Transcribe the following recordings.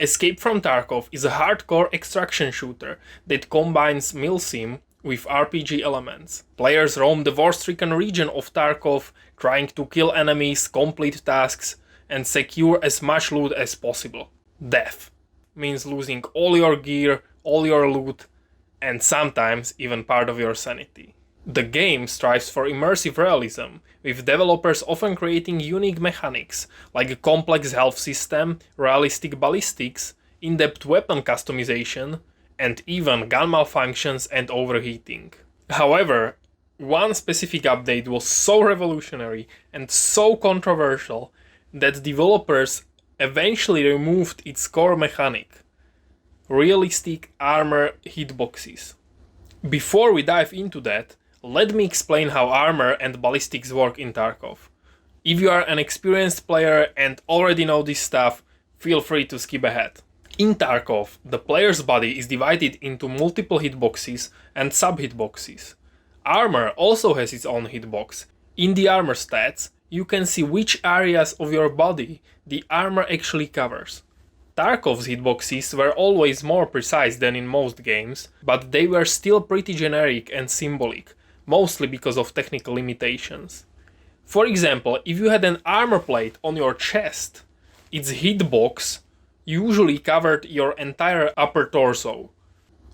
Escape from Tarkov is a hardcore extraction shooter that combines milsim with RPG elements. Players roam the war-stricken region of Tarkov, trying to kill enemies, complete tasks, and secure as much loot as possible. Death means losing all your gear, all your loot, and sometimes even part of your sanity. The game strives for immersive realism, with developers often creating unique mechanics, like a complex health system, realistic ballistics, in-depth weapon customization, and even gun malfunctions and overheating. However, one specific update was so revolutionary and so controversial that developers eventually removed its core mechanic: realistic armor hitboxes. Before we dive into that, let me explain how armor and ballistics work in Tarkov. If you are an experienced player and already know this stuff, feel free to skip ahead. In Tarkov, the player's body is divided into multiple hitboxes and sub-hitboxes. Armor also has its own hitbox. In the armor stats, you can see which areas of your body the armor actually covers. Tarkov's hitboxes were always more precise than in most games, but they were still pretty generic and symbolic, mostly because of technical limitations. For example, if you had an armor plate on your chest, its hitbox usually covered your entire upper torso.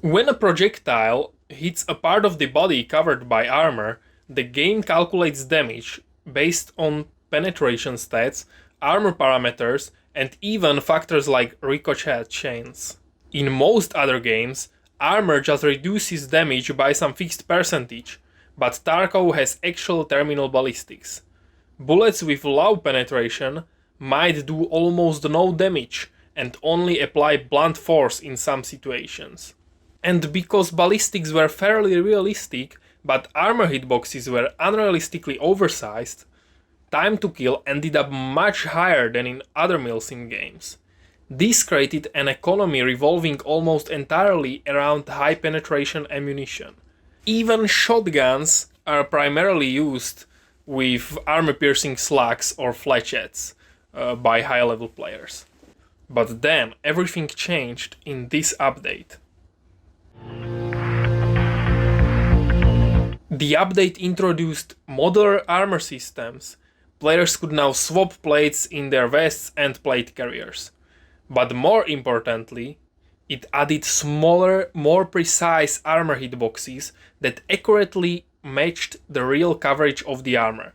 When a projectile hits a part of the body covered by armor, the game calculates damage based on penetration stats, armor parameters, and even factors like ricochet chains. In most other games, armor just reduces damage by some fixed percentage, but Tarkov has actual terminal ballistics. Bullets with low penetration might do almost no damage and only apply blunt force in some situations. And because ballistics were fairly realistic, but armor hitboxes were unrealistically oversized, time to kill ended up much higher than in other milsim games. This created an economy revolving almost entirely around high penetration ammunition. Even shotguns are primarily used with armor-piercing slugs or fletchettes by high-level players. But then everything changed in this update. The update introduced modular armor systems. Players could now swap plates in their vests and plate carriers. But more importantly, it added smaller, more precise armor hitboxes that accurately matched the real coverage of the armor.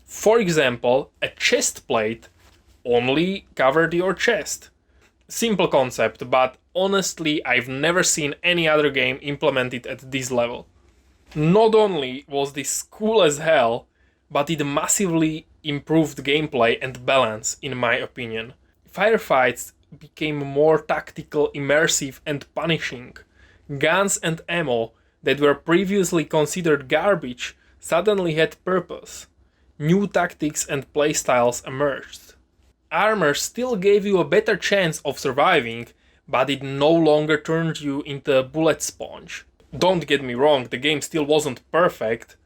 For example, a chest plate only covered your chest. Simple concept, but honestly, I've never seen any other game implement it at this level. Not only was this cool as hell, but it massively improved gameplay and balance, in my opinion. Firefights became more tactical, immersive, and punishing. Guns and ammo that were previously considered garbage suddenly had purpose. New tactics and playstyles emerged. Armor still gave you a better chance of surviving, but it no longer turned you into a bullet sponge. Don't get me wrong, the game still wasn't perfect,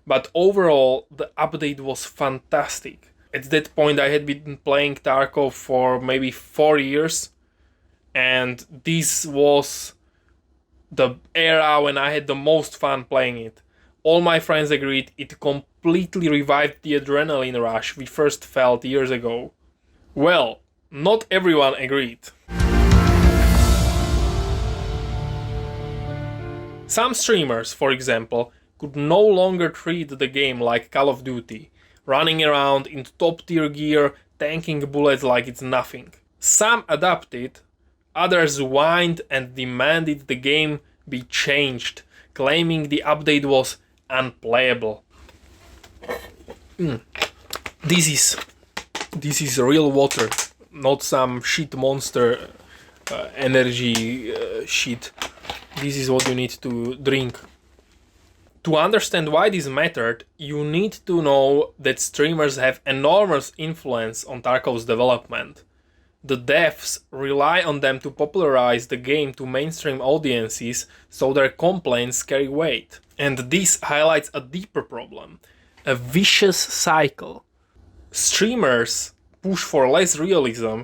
but overall the update was fantastic. At that point I had been playing Tarkov for maybe 4 years, and this was the era when I had the most fun playing it. All my friends agreed it completely revived the adrenaline rush we first felt years ago. Well, not everyone agreed. Some streamers, for example, could no longer treat the game like Call of Duty, running around in top-tier gear, tanking bullets like it's nothing. Some adapted, others whined and demanded the game be changed, claiming the update was unplayable. This is real water, not some shit monster energy shit. This is what you need to drink. To understand why this mattered, you need to know that streamers have enormous influence on Tarkov's development. The devs rely on them to popularize the game to mainstream audiences, so their complaints carry weight. And this highlights a deeper problem, a vicious cycle. Streamers push for less realism,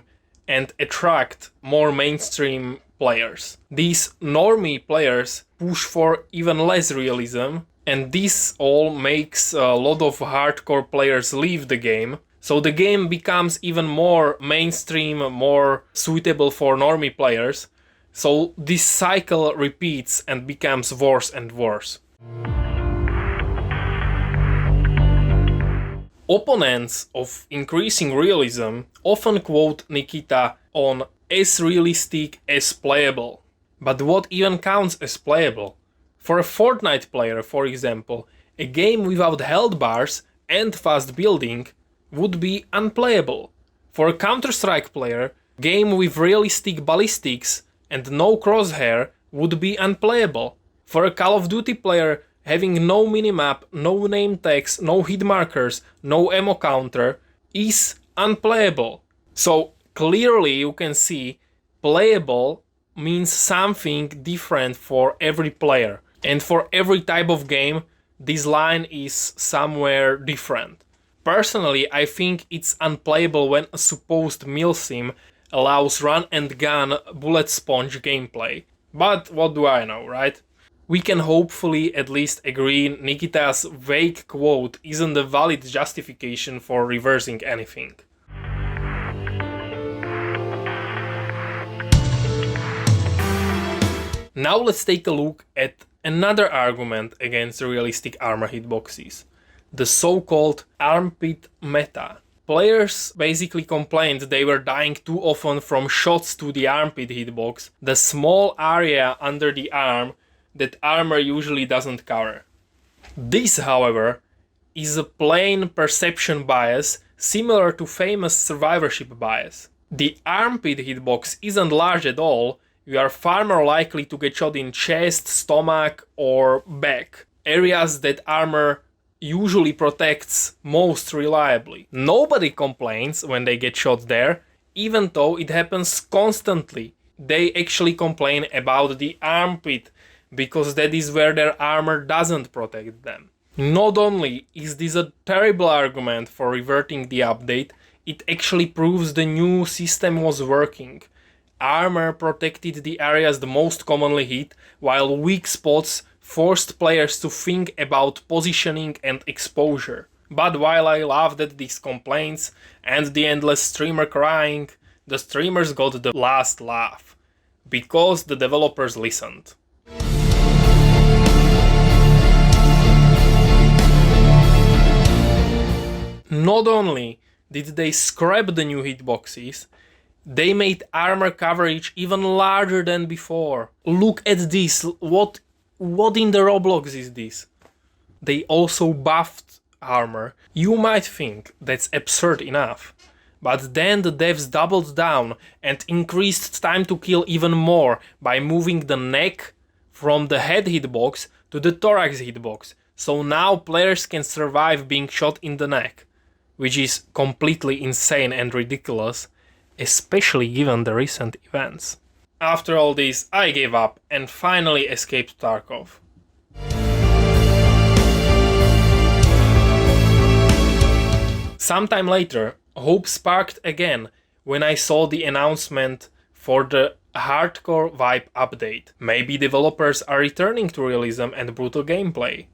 and attract more mainstream players. These normie players push for even less realism, and this all makes a lot of hardcore players leave the game. So the game becomes even more mainstream, more suitable for normie players. So this cycle repeats and becomes worse and worse. Opponents of increasing realism often quote Nikita on as realistic as playable. But what even counts as playable? For a Fortnite player, for example, a game without health bars and fast building would be unplayable. For a Counter-Strike player, a game with realistic ballistics and no crosshair would be unplayable. For a Call of Duty player, having no minimap, no name tags, no hit markers, no ammo counter is unplayable. So clearly you can see playable means something different for every player. And for every type of game, this line is somewhere different. Personally, I think it's unplayable when a supposed milsim allows run and gun bullet sponge gameplay. But what do I know, right? We can hopefully at least agree Nikita's vague quote isn't a valid justification for reversing anything. Now let's take a look at another argument against realistic armor hitboxes, the so-called armpit meta. Players basically complained they were dying too often from shots to the armpit hitbox, the small area under the arm that armor usually doesn't cover. This, however, is a plain perception bias similar to famous survivorship bias. The armpit hitbox isn't large at all, you are far more likely to get shot in chest, stomach or back, areas that armor usually protects most reliably. Nobody complains when they get shot there, even though it happens constantly. They actually complain about the armpit, because that is where their armor doesn't protect them. Not only is this a terrible argument for reverting the update, it actually proves the new system was working. Armor protected the areas the most commonly hit, while weak spots forced players to think about positioning and exposure. But while I laughed at these complaints and the endless streamer crying, the streamers got the last laugh, because the developers listened. Not only did they scrap the new hitboxes, they made armor coverage even larger than before. Look at this, what in the Roblox is this? They also buffed armor. You might think that's absurd enough, but then the devs doubled down and increased time to kill even more by moving the neck from the head hitbox to the thorax hitbox, so now players can survive being shot in the neck, which is completely insane and ridiculous, especially given the recent events. After all this, I gave up and finally escaped Tarkov. Sometime later, hope sparked again when I saw the announcement for the Hardcore Vibe update. Maybe developers are returning to realism and brutal gameplay.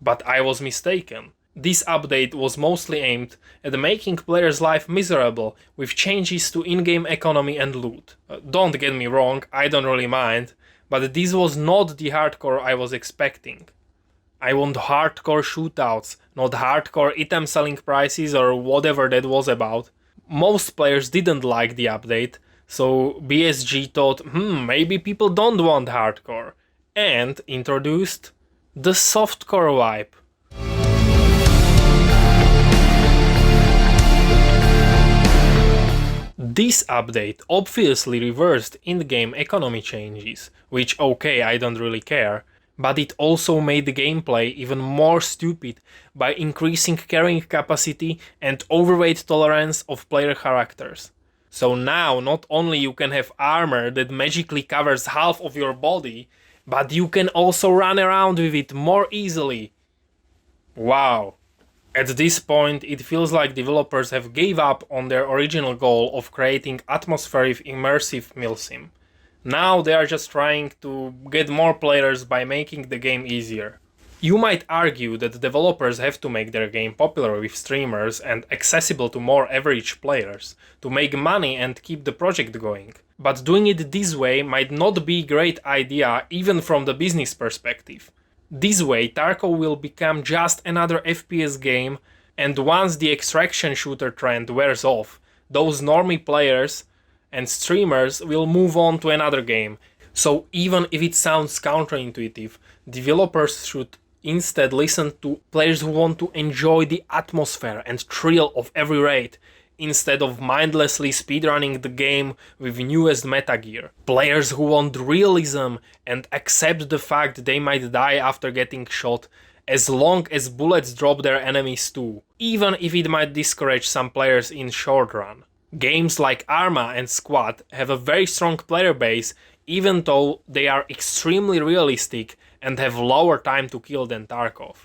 But I was mistaken. This update was mostly aimed at making players' life miserable with changes to in-game economy and loot. Don't get me wrong, I don't really mind, but this was not the hardcore I was expecting. I want hardcore shootouts, not hardcore item selling prices or whatever that was about. Most players didn't like the update, so BSG thought, maybe people don't want hardcore, and introduced the softcore vibe. This update obviously reversed in-game economy changes, which okay, I don't really care, but it also made the gameplay even more stupid by increasing carrying capacity and overweight tolerance of player characters. So now not only you can have armor that magically covers half of your body, but you can also run around with it more easily. Wow. At this point, it feels like developers have gave up on their original goal of creating atmospheric immersive milsim. Now they are just trying to get more players by making the game easier. You might argue that developers have to make their game popular with streamers and accessible to more average players, to make money and keep the project going. But doing it this way might not be a great idea even from the business perspective. This way, Tarkov will become just another FPS game, and once the extraction shooter trend wears off, those normie players and streamers will move on to another game. So even if it sounds counterintuitive, developers should instead listen to players who want to enjoy the atmosphere and thrill of every raid, instead of mindlessly speedrunning the game with newest meta gear. Players who want realism and accept the fact they might die after getting shot, as long as bullets drop their enemies too, even if it might discourage some players in short run. Games like Arma and Squad have a very strong player base, even though they are extremely realistic and have lower time to kill than Tarkov.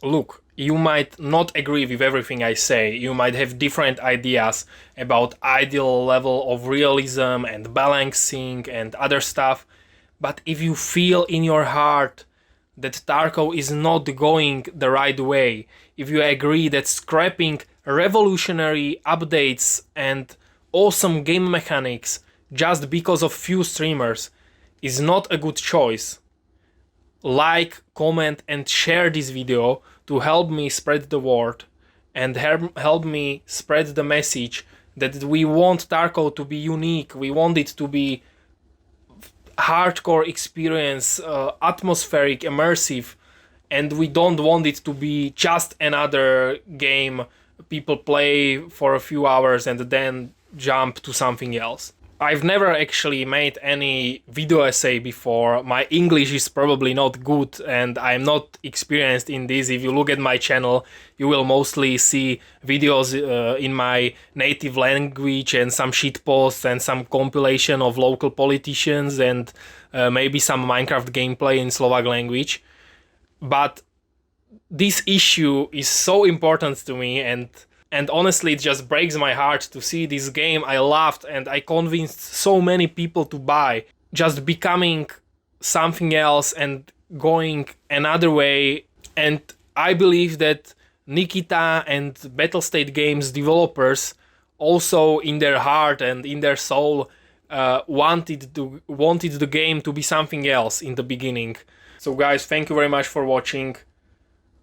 Look, you might not agree with everything I say, you might have different ideas about ideal level of realism and balancing and other stuff, but if you feel in your heart that Tarkov is not going the right way, if you agree that scrapping revolutionary updates and awesome game mechanics just because of few streamers is not a good choice, like, comment and share this video to help me spread the word and help me spread the message that we want Tarkov to be unique, we want it to be hardcore experience, atmospheric, immersive, and we don't want it to be just another game people play for a few hours and then jump to something else. I've never actually made any video essay before. My English is probably not good and I'm not experienced in this. If you look at my channel, you will mostly see videos in my native language and some shitposts and some compilation of local politicians and maybe some Minecraft gameplay in Slovak language. But this issue is so important to me, and honestly it just breaks my heart to see this game I loved and I convinced so many people to buy just becoming something else and going another way. And I believe that Nikita and Battlestate Games developers also in their heart and in their soul wanted the game to be something else in the beginning. So guys, thank you very much for watching.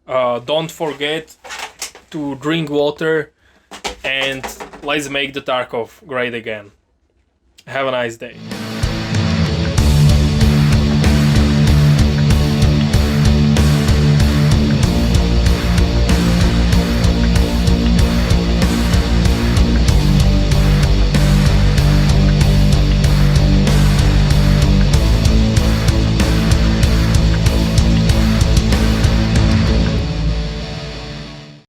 Don't forget to drink water and let's make the Tarkov great again. Have a nice day.